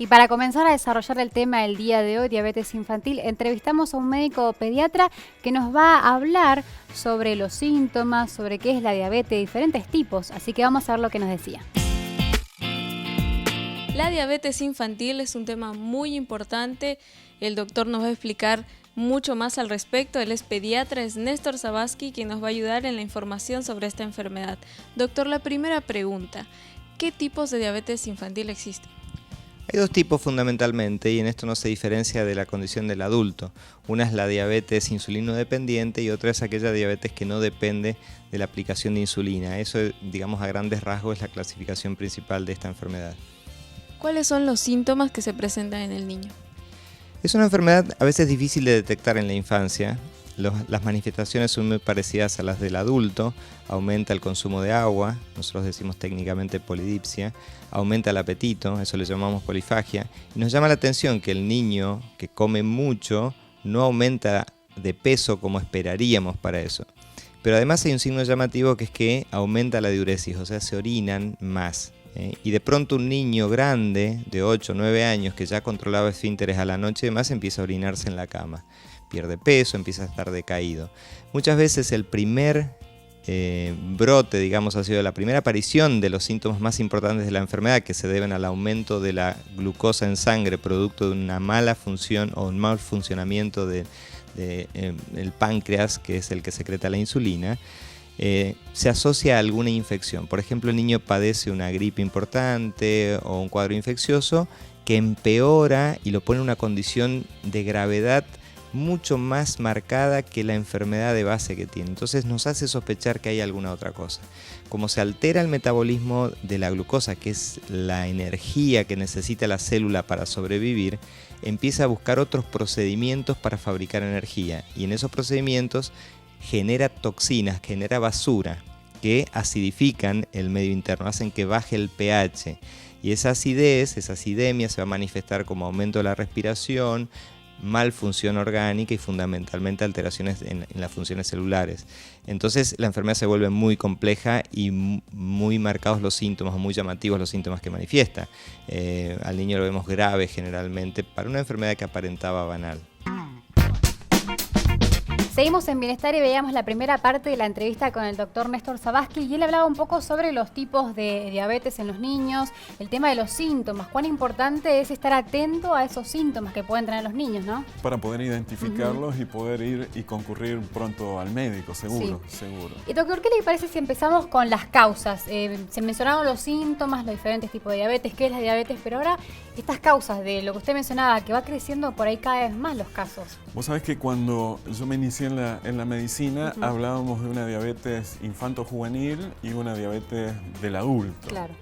para comenzar a desarrollar el tema del día de hoy, diabetes infantil, entrevistamos a un médico pediatra que nos va a hablar sobre los síntomas, sobre qué es la diabetes de diferentes tipos. Así que vamos a ver lo que nos decía. La diabetes infantil es un tema muy importante. El doctor nos va a explicar mucho más al respecto. Él es pediatra, es Néstor Zabasky, quien nos va a ayudar en la información sobre esta enfermedad. Doctor, la primera pregunta, ¿qué tipos de diabetes infantil existen? Hay dos tipos fundamentalmente, y en esto no se diferencia de la condición del adulto. Una es la diabetes insulinodependiente y otra es aquella diabetes que no depende de la aplicación de insulina. Eso, digamos, a grandes rasgos es la clasificación principal de esta enfermedad. ¿Cuáles son los síntomas que se presentan en el niño? Es una enfermedad a veces difícil de detectar en la infancia. Las manifestaciones son muy parecidas a las del adulto. Aumenta el consumo de agua, nosotros decimos técnicamente polidipsia, aumenta el apetito, eso le llamamos polifagia, y nos llama la atención que el niño que come mucho no aumenta de peso como esperaríamos para eso. Pero además hay un signo llamativo que es que aumenta la diuresis, o sea, se orinan más. Y de pronto un niño grande de 8 o 9 años que ya controlaba esfínteres a la noche y demás empieza a orinarse en la cama. Pierde peso, empieza a estar decaído. Muchas veces el primer brote, digamos, ha sido la primera aparición de los síntomas más importantes de la enfermedad, que se deben al aumento de la glucosa en sangre producto de una mala función o un mal funcionamiento del páncreas, que es el que secreta la insulina. Se asocia a alguna infección. Por ejemplo, el niño padece una gripe importante o un cuadro infeccioso que empeora y lo pone en una condición de gravedad mucho más marcada que la enfermedad de base que tiene. Entonces nos hace sospechar que hay alguna otra cosa. Como se altera el metabolismo de la glucosa, que es la energía que necesita la célula para sobrevivir, empieza a buscar otros procedimientos para fabricar energía. Y en esos procedimientos genera toxinas, genera basura que acidifican el medio interno, hacen que baje el pH. Y esa acidez, esa acidemia se va a manifestar como aumento de la respiración, malfunción orgánica y fundamentalmente alteraciones en las funciones celulares. Entonces la enfermedad se vuelve muy compleja y muy marcados los síntomas, muy llamativos los síntomas que manifiesta. Al niño lo vemos grave generalmente para una enfermedad que aparentaba banal. Seguimos en Bienestar y veíamos la primera parte de la entrevista con el doctor Néstor Zabasky y él hablaba un poco sobre los tipos de diabetes en los niños, el tema de los síntomas, cuán importante es estar atento a esos síntomas que pueden tener los niños, ¿no? Para poder identificarlos y poder ir y concurrir pronto al médico, seguro, sí. Seguro. Y doctor, ¿qué le parece si empezamos con las causas? Se mencionaron los síntomas, los diferentes tipos de diabetes, qué es la diabetes, pero ahora estas causas de lo que usted mencionaba, que va creciendo por ahí cada vez más los casos. Vos sabés que cuando yo me inicié en la medicina, hablábamos de una diabetes infanto-juvenil y una diabetes del adulto. Claro.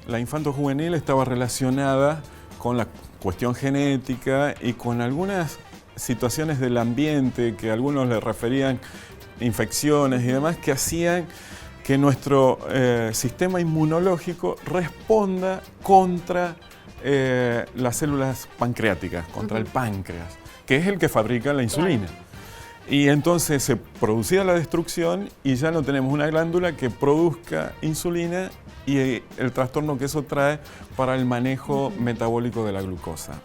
La infanto-juvenil estaba relacionada con la cuestión genética y con algunas situaciones del ambiente que algunos le referían infecciones y demás que hacían que nuestro sistema inmunológico responda contra las células pancreáticas, contra el páncreas, que es el que fabrica la insulina. Claro. Y entonces se producía la destrucción y ya no tenemos una glándula que produzca insulina y el trastorno que eso trae para el manejo metabólico de la glucosa.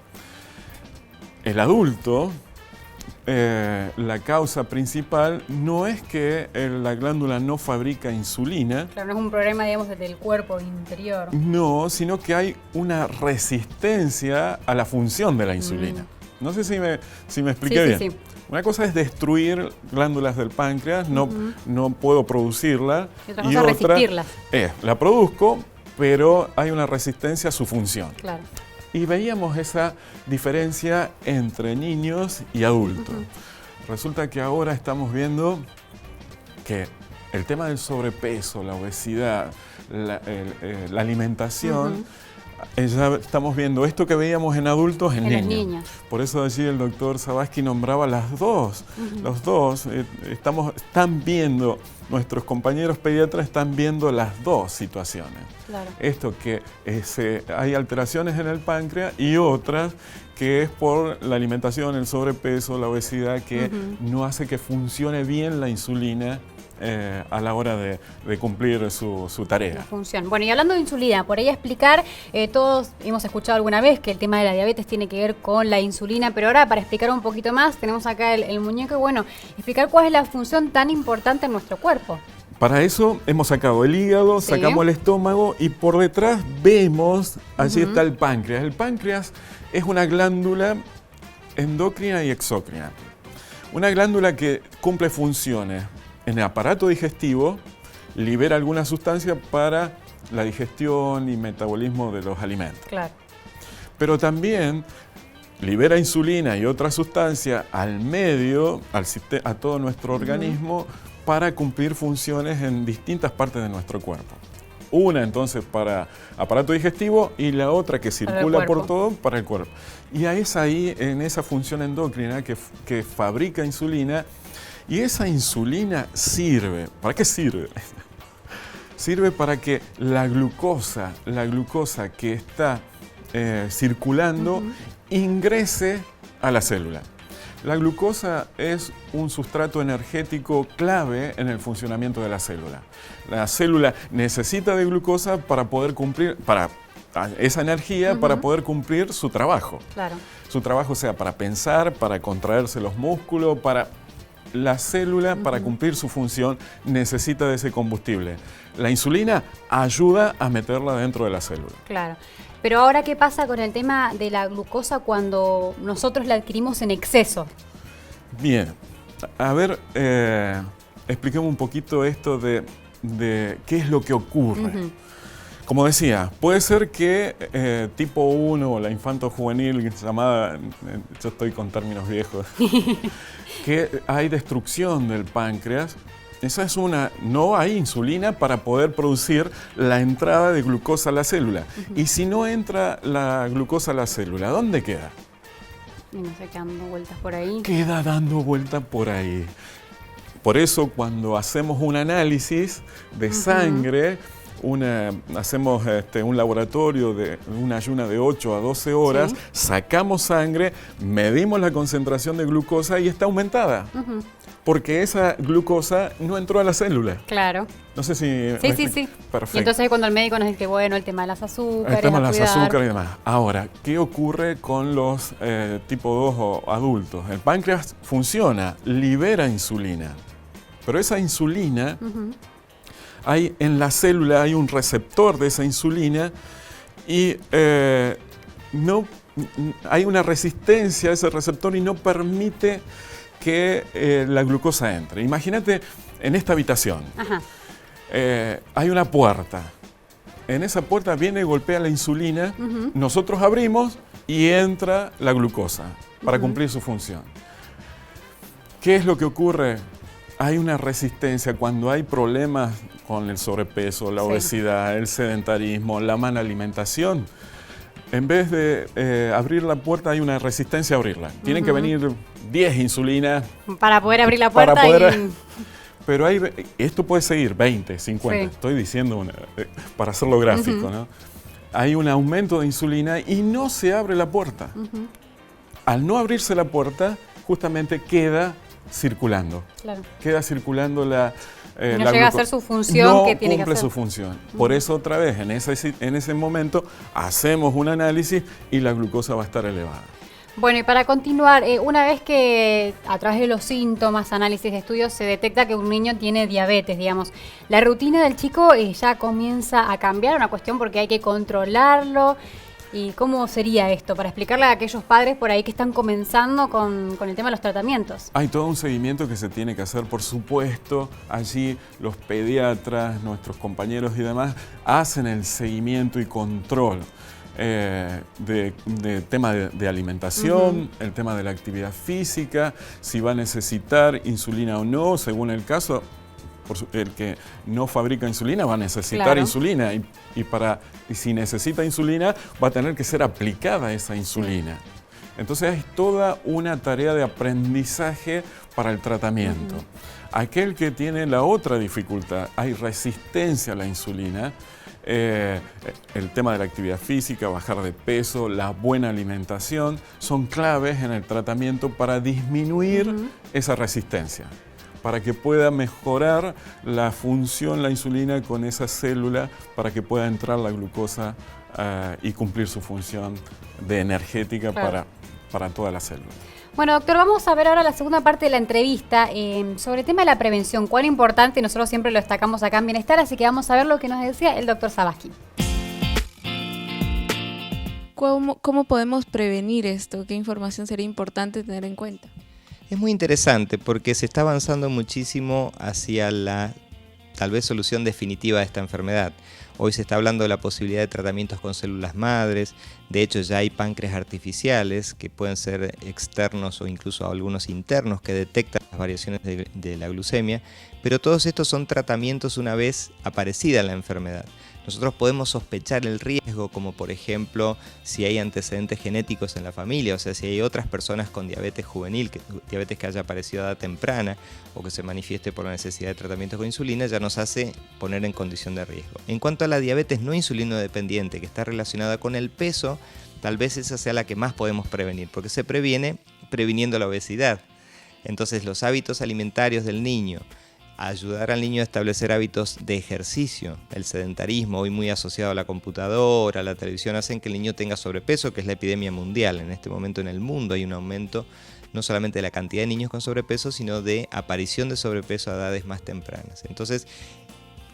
El adulto, la causa principal no es que la glándula no fabrica insulina. Claro, no es un problema, digamos, del cuerpo interior. No, sino que hay una resistencia a la función de la insulina. No sé si me expliqué bien. Sí. Una cosa es destruir glándulas del páncreas, no puedo producirla. Y otra cosa es resistirla. La produzco, pero hay una resistencia a su función. Claro. Y veíamos esa diferencia entre niños y adultos. Resulta que ahora estamos viendo que el tema del sobrepeso, la obesidad, la alimentación, ya estamos viendo esto que veíamos en adultos en niños. Por eso allí el doctor Zabasky nombraba las dos. Los dos están viendo, nuestros compañeros pediatras están viendo las dos situaciones. Claro. Esto que hay alteraciones en el páncreas y otras que es por la alimentación, el sobrepeso, la obesidad, que no hace que funcione bien la insulina a la hora de cumplir su tarea. La función. Bueno, y hablando de insulina, por ahí explicar, todos hemos escuchado alguna vez que el tema de la diabetes tiene que ver con la insulina, pero ahora para explicar un poquito más, tenemos acá el muñeco, bueno, explicar cuál es la función tan importante en nuestro cuerpo. Para eso hemos sacado el hígado, Sí. sacamos el estómago y por detrás vemos, allí está el páncreas. El páncreas es una glándula endocrina y exócrina. Una glándula que cumple funciones en el aparato digestivo, libera alguna sustancia para la digestión y metabolismo de los alimentos. Claro. Pero también libera insulina y otra sustancia al medio, a todo nuestro organismo, para cumplir funciones en distintas partes de nuestro cuerpo. Una entonces para aparato digestivo y la otra que circula por todo para el cuerpo. Y es ahí, en esa función endocrina que fabrica insulina, y esa insulina sirve. ¿Para qué sirve? Sirve para que la glucosa que está circulando ingrese a la célula. La glucosa es un sustrato energético clave en el funcionamiento de la célula. La célula necesita de glucosa para poder cumplir, esa energía para poder cumplir su trabajo. Claro. Su trabajo sea para pensar, para contraerse los músculos, la célula, para cumplir su función, necesita de ese combustible. La insulina ayuda a meterla dentro de la célula. Claro. Pero ahora, ¿qué pasa con el tema de la glucosa cuando nosotros la adquirimos en exceso? Bien, a ver, expliquemos un poquito esto de qué es lo que ocurre. Como decía, puede ser que tipo 1 o la infanto-juvenil llamada, yo estoy con términos viejos, que hay destrucción del páncreas. Esa es no hay insulina para poder producir la entrada de glucosa a la célula. Y si no entra la glucosa a la célula, ¿dónde queda? Y no sé, dando vueltas por ahí. Queda dando vueltas por ahí. Por eso cuando hacemos un análisis de sangre, hacemos un laboratorio de una ayuna de 8 a 12 horas, sacamos sangre, medimos la concentración de glucosa y está aumentada. Porque esa glucosa no entró a la célula. Claro. No sé si... Sí. Perfecto. Y entonces cuando el médico nos dice, bueno, el tema de las azúcares, el tema de las cuidar. azúcares y demás. Ahora, ¿qué ocurre con los tipo 2 o adultos? El páncreas funciona, libera insulina. Pero esa insulina, en la célula hay un receptor de esa insulina y hay una resistencia a ese receptor y no permite que la glucosa entre. Imagínate en esta habitación. Hay una puerta. En esa puerta viene y golpea la insulina. Nosotros abrimos y entra la glucosa para cumplir su función. ¿Qué es lo que ocurre? Hay una resistencia cuando hay problemas con el sobrepeso, la obesidad, el sedentarismo, la mala alimentación. En vez de abrir la puerta, hay una resistencia a abrirla. Tienen que venir 10 insulinas. Para poder abrir la puerta Pero esto puede seguir 20, 50. Estoy diciendo para hacerlo gráfico, ¿no? Hay un aumento de insulina y no se abre la puerta. Al no abrirse la puerta, justamente queda circulando. Claro. Queda circulando la no llega a hacer su función que tiene que hacer. No cumple su función. Por eso otra vez, en ese momento, hacemos un análisis y la glucosa va a estar elevada. Bueno, y para continuar, una vez que a través de los síntomas, análisis de estudios, se detecta que un niño tiene diabetes, digamos, la rutina del chico ya comienza a cambiar, una cuestión porque hay que controlarlo. ¿Y cómo sería esto? Para explicarle a aquellos padres por ahí que están comenzando con el tema de los tratamientos. Hay todo un seguimiento que se tiene que hacer, por supuesto. Allí los pediatras, nuestros compañeros y demás, hacen el seguimiento y control de tema de alimentación, el tema de la actividad física, si va a necesitar insulina o no, según el caso. El que no fabrica insulina va a necesitar insulina y si necesita insulina va a tener que ser aplicada esa insulina. Entonces es toda una tarea de aprendizaje para el tratamiento. Aquel que tiene la otra dificultad, hay resistencia a la insulina, el tema de la actividad física, bajar de peso, la buena alimentación, son claves en el tratamiento para disminuir esa resistencia. para que pueda mejorar la función, la insulina con esa célula, para que pueda entrar la glucosa y cumplir su función de energética para toda la célula. Bueno, doctor, vamos a ver ahora la segunda parte de la entrevista sobre el tema de la prevención. Cuán importante, nosotros siempre lo destacamos acá en Bienestar, así que vamos a ver lo que nos decía el doctor Zavascki. ¿Cómo podemos prevenir esto? ¿Qué información sería importante tener en cuenta? Es muy interesante porque se está avanzando muchísimo hacia la tal vez solución definitiva de esta enfermedad. Hoy se está hablando de la posibilidad de tratamientos con células madres. De hecho, ya hay páncreas artificiales que pueden ser externos o incluso algunos internos que detectan las variaciones de la glucemia. Pero todos estos son tratamientos una vez aparecida la enfermedad. Nosotros podemos sospechar el riesgo, como por ejemplo si hay antecedentes genéticos en la familia, o sea, si hay otras personas con diabetes juvenil, diabetes que haya aparecido a edad temprana o que se manifieste por la necesidad de tratamientos con insulina, ya nos hace poner en condición de riesgo. En cuanto a la diabetes no insulino dependiente, que está relacionada con el peso, tal vez esa sea la que más podemos prevenir, porque se previene previniendo la obesidad. Entonces los hábitos alimentarios del niño, ayudar al niño a establecer hábitos de ejercicio. El sedentarismo, hoy muy asociado a la computadora, a la televisión, hacen que el niño tenga sobrepeso, que es la epidemia mundial. En este momento en el mundo hay un aumento no solamente de la cantidad de niños con sobrepeso, sino de aparición de sobrepeso a edades más tempranas. Entonces,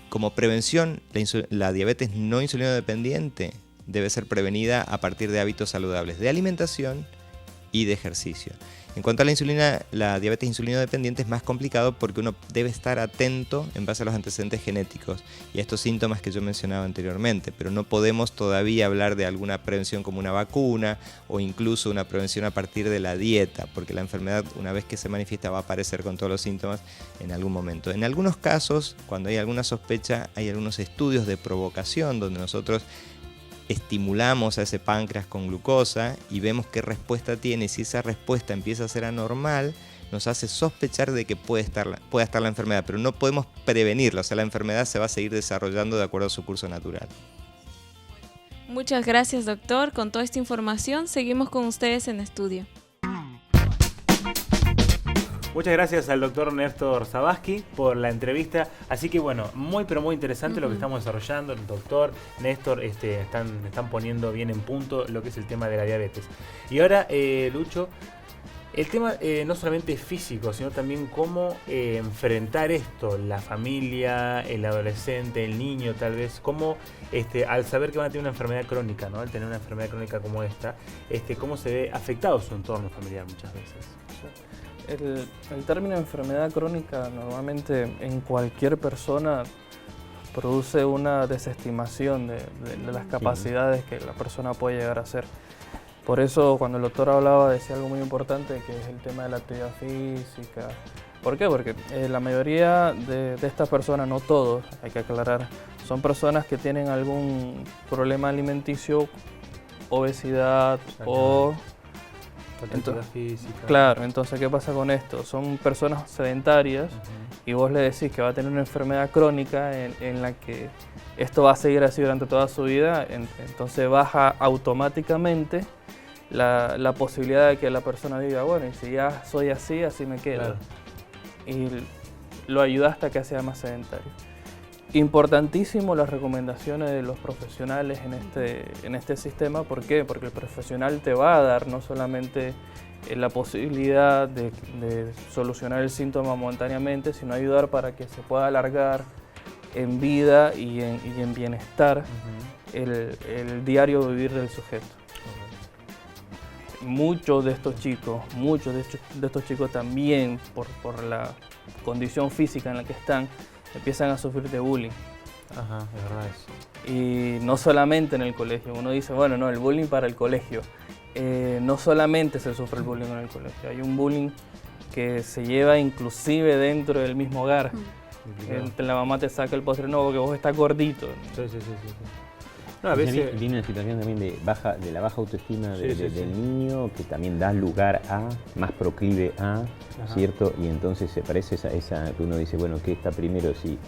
como prevención, la diabetes no insulino dependiente debe ser prevenida a partir de hábitos saludables de alimentación y de ejercicio. En cuanto a la insulina, la diabetes insulino dependiente es más complicado porque uno debe estar atento en base a los antecedentes genéticos y a estos síntomas que yo mencionaba anteriormente, pero no podemos todavía hablar de alguna prevención como una vacuna o incluso una prevención a partir de la dieta, porque la enfermedad, una vez que se manifiesta, va a aparecer con todos los síntomas en algún momento. En algunos casos, cuando hay alguna sospecha, hay algunos estudios de provocación donde nosotros estimulamos a ese páncreas con glucosa y vemos qué respuesta tiene, y si esa respuesta empieza a ser anormal, nos hace sospechar de que pueda estar la enfermedad, pero no podemos prevenirla, o sea, la enfermedad se va a seguir desarrollando de acuerdo a su curso natural. Muchas gracias, doctor. Con toda esta información, seguimos con ustedes en estudio. Muchas gracias al doctor Néstor Zavascki por la entrevista. Así que bueno, muy pero muy interesante lo que estamos desarrollando. El doctor Néstor están poniendo bien en punto lo que es el tema de la diabetes. Y ahora, Lucho, el tema no solamente físico, sino también cómo enfrentar esto, la familia, el adolescente, el niño tal vez, cómo al saber que van a tener una enfermedad crónica, ¿no? Al tener una enfermedad crónica como esta, cómo se ve afectado su entorno familiar muchas veces. El término enfermedad crónica normalmente en cualquier persona produce una desestimación de las capacidades que la persona puede llegar a hacer. Por eso cuando el doctor hablaba decía algo muy importante, que es el tema de la actividad física. ¿Por qué? Porque la mayoría de estas personas, no todos, hay que aclarar, son personas que tienen algún problema alimenticio, obesidad o... física. Claro, entonces ¿qué pasa con esto? Son personas sedentarias y vos le decís que va a tener una enfermedad crónica en la que esto va a seguir así durante toda su vida, entonces baja automáticamente la posibilidad de que la persona diga, bueno, y si ya soy así, así me quedo. Claro. Y lo ayudaste a que sea más sedentario. Importantísimo las recomendaciones de los profesionales en este sistema. ¿Por qué? Porque el profesional te va a dar no solamente la posibilidad de solucionar el síntoma momentáneamente, sino ayudar para que se pueda alargar en vida y en bienestar el diario vivir del sujeto. Muchos de estos chicos también, por la condición física en la que están, empiezan a sufrir de bullying. Ajá, es verdad eso. Y no solamente en el colegio. Uno dice, bueno, no, el bullying para el colegio. No solamente se sufre el bullying en el colegio. Hay un bullying que se lleva inclusive dentro del mismo hogar. La mamá te saca el postre, no, porque vos estás gordito. Sí. No, a veces viene una situación también de la baja autoestima del niño, que también da lugar a, más proclive a, ¿cierto? Y entonces se parece esa que uno dice, bueno, ¿qué está primero? Si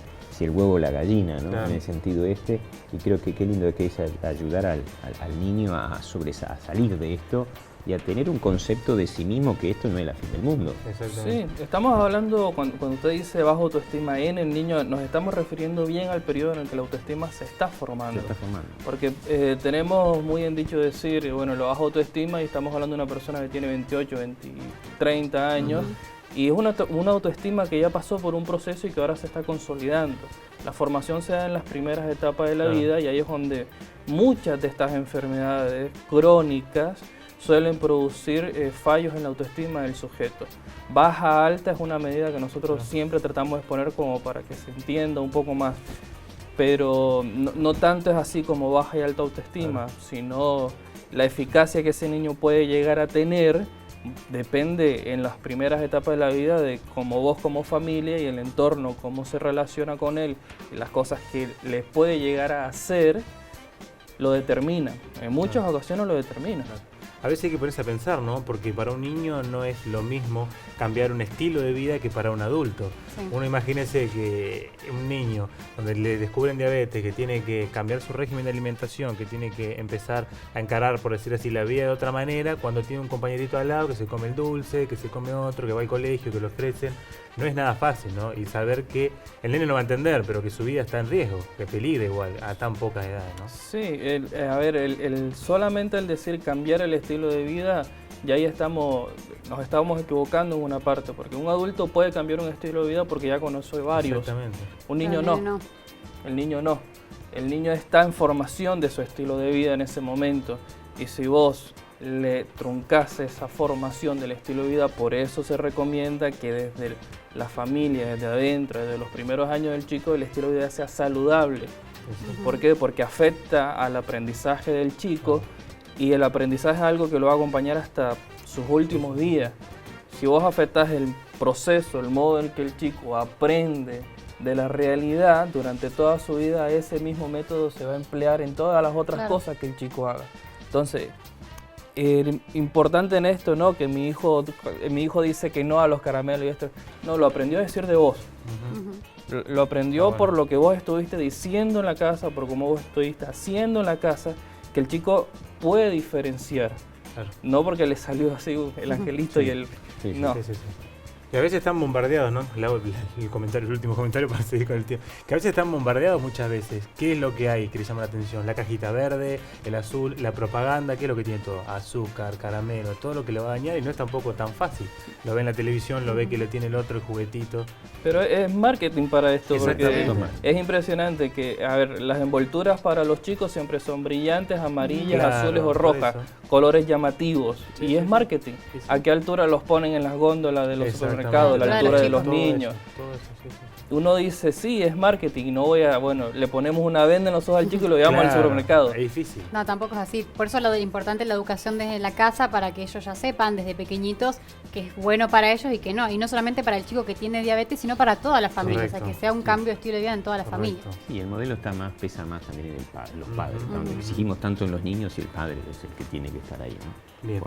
el huevo o la gallina, ¿no? Claro. En el sentido y creo que qué lindo que es ayudar al niño a salir de esto y a tener un concepto de sí mismo que esto no es la fin del mundo. Sí, estamos hablando, cuando usted dice baja autoestima en el niño, nos estamos refiriendo bien al periodo en el que la autoestima se está formando. Se está formando. Porque tenemos muy en dicho decir, bueno, la baja autoestima y estamos hablando de una persona que tiene 28, 20, 30 años. Y es una autoestima que ya pasó por un proceso y que ahora se está consolidando. La formación se da en las primeras etapas de la vida y ahí es donde muchas de estas enfermedades crónicas suelen producir fallos en la autoestima del sujeto. Baja, alta es una medida que nosotros siempre tratamos de exponer como para que se entienda un poco más. Pero no tanto es así como baja y alta autoestima, sino la eficacia que ese niño puede llegar a tener depende en las primeras etapas de la vida de cómo vos como familia y el entorno, cómo se relaciona con él y las cosas que le puede llegar a hacer, lo determina. En muchas ocasiones lo determina. A veces hay que ponerse a pensar, ¿no? Porque para un niño no es lo mismo cambiar un estilo de vida que para un adulto. Sí. Uno imagínese que un niño donde le descubren diabetes, que tiene que cambiar su régimen de alimentación, que tiene que empezar a encarar, por decir así, la vida de otra manera, cuando tiene un compañerito al lado que se come el dulce, que se come otro, que va al colegio, que lo ofrecen. No es nada fácil, ¿no? Y saber que el nene no va a entender, pero que su vida está en riesgo, que peligra igual a tan poca edad, ¿no? Sí, solamente el decir cambiar el estilo de vida, ya ahí nos estamos equivocando en una parte, porque un adulto puede cambiar un estilo de vida porque ya conoce varios. Exactamente. Un niño no. El niño no. El niño está en formación de su estilo de vida en ese momento. Y si vos le truncás esa formación del estilo de vida, por eso se recomienda que desde la familia, desde adentro, desde los primeros años del chico, el estilo de vida sea saludable. ¿Por qué? Porque afecta al aprendizaje del chico y el aprendizaje es algo que lo va a acompañar hasta sus últimos días. Si vos afectás el proceso, el modo en que el chico aprende de la realidad durante toda su vida, ese mismo método se va a emplear en todas las otras cosas que el chico haga. Entonces, importante en esto, ¿no? Que mi hijo dice que no a los caramelos y esto. No, lo aprendió a decir de vos. Lo aprendió por lo que vos estuviste diciendo en la casa, por cómo vos estuviste haciendo en la casa, que el chico puede diferenciar. Claro. No porque le salió así el angelito y el... no. Sí. Y a veces están bombardeados, ¿no? El último comentario para seguir con el tiempo. Que a veces están bombardeados muchas veces. ¿Qué es lo que hay que les llama la atención? La cajita verde, el azul, la propaganda, ¿qué es lo que tiene todo? Azúcar, caramelo, todo lo que le va a dañar y no es tampoco tan fácil. Lo ve en la televisión, lo ve que lo tiene el otro, el juguetito. Pero es marketing para esto, porque es impresionante que, a ver, las envolturas para los chicos siempre son brillantes, amarillas, azules o rojas, colores llamativos. Y es marketing. Sí. ¿A qué altura los ponen en las góndolas de los supermercados? La altura de los niños. Todo eso. Uno dice, sí, es marketing, y no le ponemos una venda en los ojos al chico y lo llevamos al supermercado. Es difícil. No, tampoco es así. Por eso lo importante es la educación desde la casa, para que ellos ya sepan desde pequeñitos que es bueno para ellos y que no. Y no solamente para el chico que tiene diabetes, sino para toda la familia. O sea, que sea un cambio de estilo de vida en toda la familia. Sí, el modelo pesa más también en los padres. ¿No? Exigimos tanto en los niños y el padre es el que tiene que estar ahí, ¿no? Bien,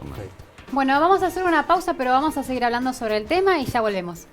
bueno, vamos a hacer una pausa, pero vamos a seguir hablando sobre el tema y ya volvemos.